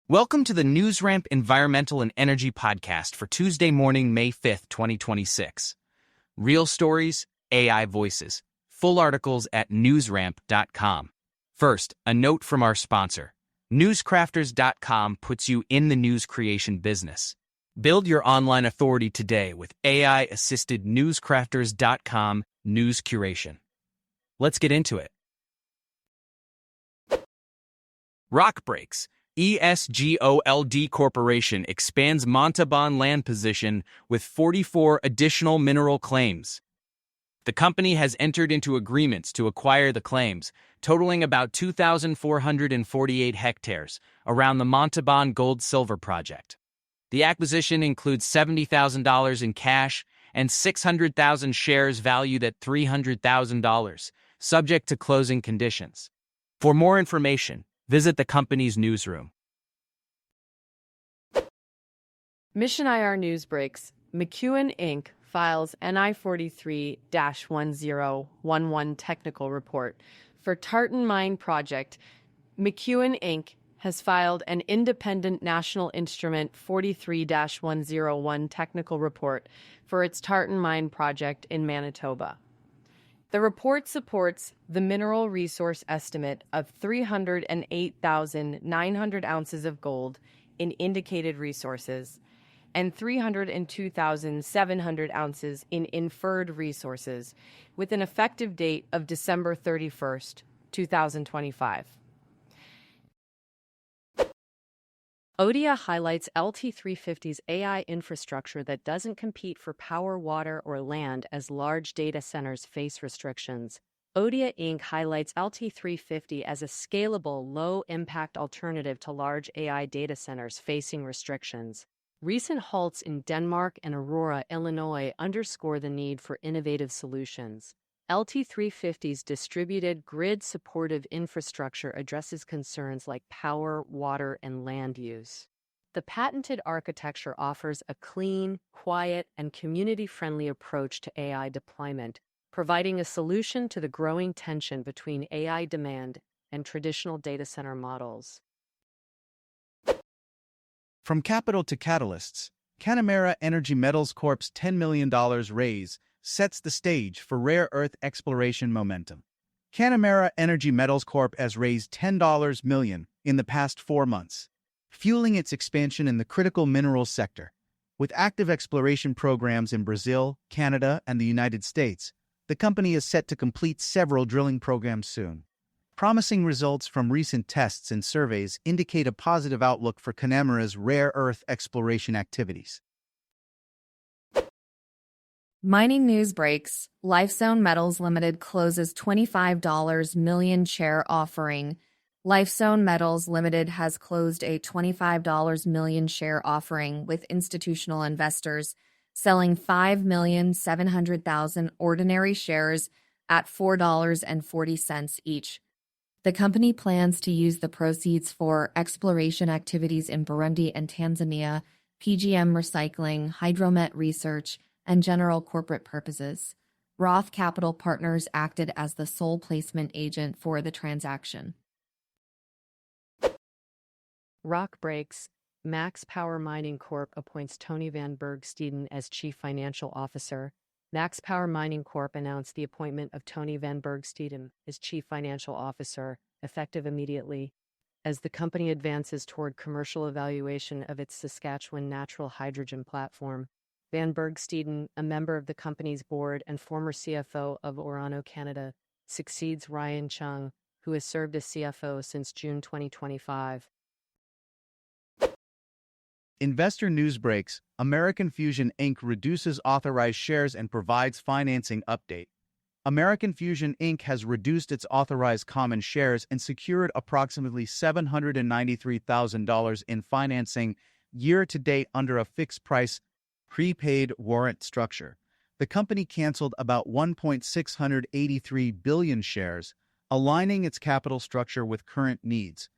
Welcome to the NewsRamp Environmental and Energy Podcast for Tuesday morning, May 5th, 2026. Real stories, AI voices. Full articles at newsramp.com. First, a note from our sponsor. Newscrafters.com puts you in the news creation business. Build your online authority today with AI-assisted newscrafters.com news curation. Let's get into it. Rock breaks. ESGold Corporation expands Montalban land position with 44 additional mineral claims. The company has entered into agreements to acquire the claims, totaling about 2,448 hectares, around the Montalban gold-silver project. The acquisition includes $70,000 in cash and 600,000 shares valued at $300,000, subject to closing conditions. For more information, visit the company's newsroom. Mission IR News Breaks. McEwen Inc. files NI 43-1011 technical report for Tartan Mine project. McEwen Inc. has filed an independent National Instrument 43-101 technical report for its Tartan Mine project in Manitoba. The report supports the mineral resource estimate of 308,900 ounces of gold in indicated resources and 302,700 ounces in inferred resources, with an effective date of December 31st, 2025. Auddia highlights LT350's AI infrastructure that doesn't compete for power, water, or land as large data centers face restrictions. Auddia Inc. highlights LT350 as a scalable, low-impact alternative to large AI data centers facing restrictions. Recent halts in Denmark and Aurora, Illinois underscore the need for innovative solutions. LT350's distributed grid-supportive infrastructure addresses concerns like power, water, and land use. The patented architecture offers a clean, quiet, and community-friendly approach to AI deployment, providing a solution to the growing tension between AI demand and traditional data center models. From capital to catalysts, Canamera Energy Metals Corp's $10 million raise sets the stage for rare earth exploration momentum. Canamera Energy Metals Corp has raised $10 million in the past 4 months, fueling its expansion in the critical minerals sector. With active exploration programs in Brazil, Canada, and the United States, the company is set to complete several drilling programs soon. Promising results from recent tests and surveys indicate a positive outlook for Canamera's rare earth exploration activities. Mining news breaks. Lifezone Metals Limited closes $25 million share offering. Lifezone Metals Limited has closed a $25 million share offering with institutional investors, selling 5,700,000 ordinary shares at $4.40 each. The company plans to use the proceeds for exploration activities in Burundi and Tanzania, PGM recycling, hydromet research, and general corporate purposes. Roth Capital Partners acted as the sole placement agent for the transaction. Rock breaks. Max Power Mining Corp. appoints Tony Van Bergsteden as Chief Financial Officer. Max Power Mining Corp. announced the appointment of Tony Van Bergsteden as Chief Financial Officer, effective immediately, as the company advances toward commercial evaluation of its Saskatchewan natural hydrogen platform. Van Bergsteden, a member of the company's board and former CFO of Orano Canada, succeeds Ryan Chung, who has served as CFO since June 2025. Investor news breaks. American Fusion Inc. reduces authorized shares and provides financing update. American Fusion Inc. has reduced its authorized common shares and secured approximately $793,000 in financing year-to-date under a fixed-price prepaid warrant structure. The company canceled about 1.683 billion shares, aligning its capital structure with current needs.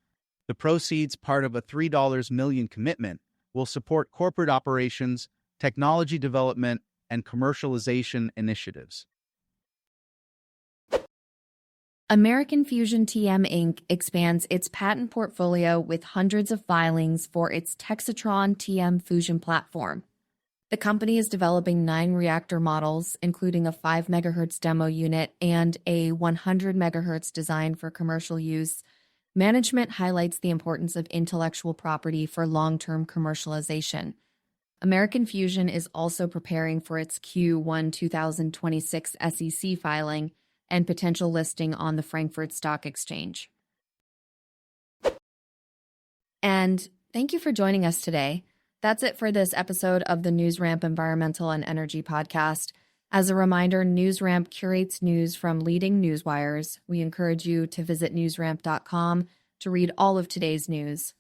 The proceeds, part of a $3 million commitment, will support corporate operations, technology development, and commercialization initiatives. American Fusion TM Inc. expands its patent portfolio with hundreds of filings for its Texatron TM fusion platform. The company is developing 9 reactor models, including a 5 MHz demo unit and a 100 MHz design for commercial use. Management highlights the importance of intellectual property for long-term commercialization. American Fusion is also preparing for its Q1 2026 SEC filing and potential listing on the Frankfurt Stock Exchange. And thank you for joining us today. That's it for this episode of the NewsRamp Environmental and Energy Podcast. As a reminder, NewsRamp curates news from leading newswires. We encourage you to visit newsramp.com to read all of today's news.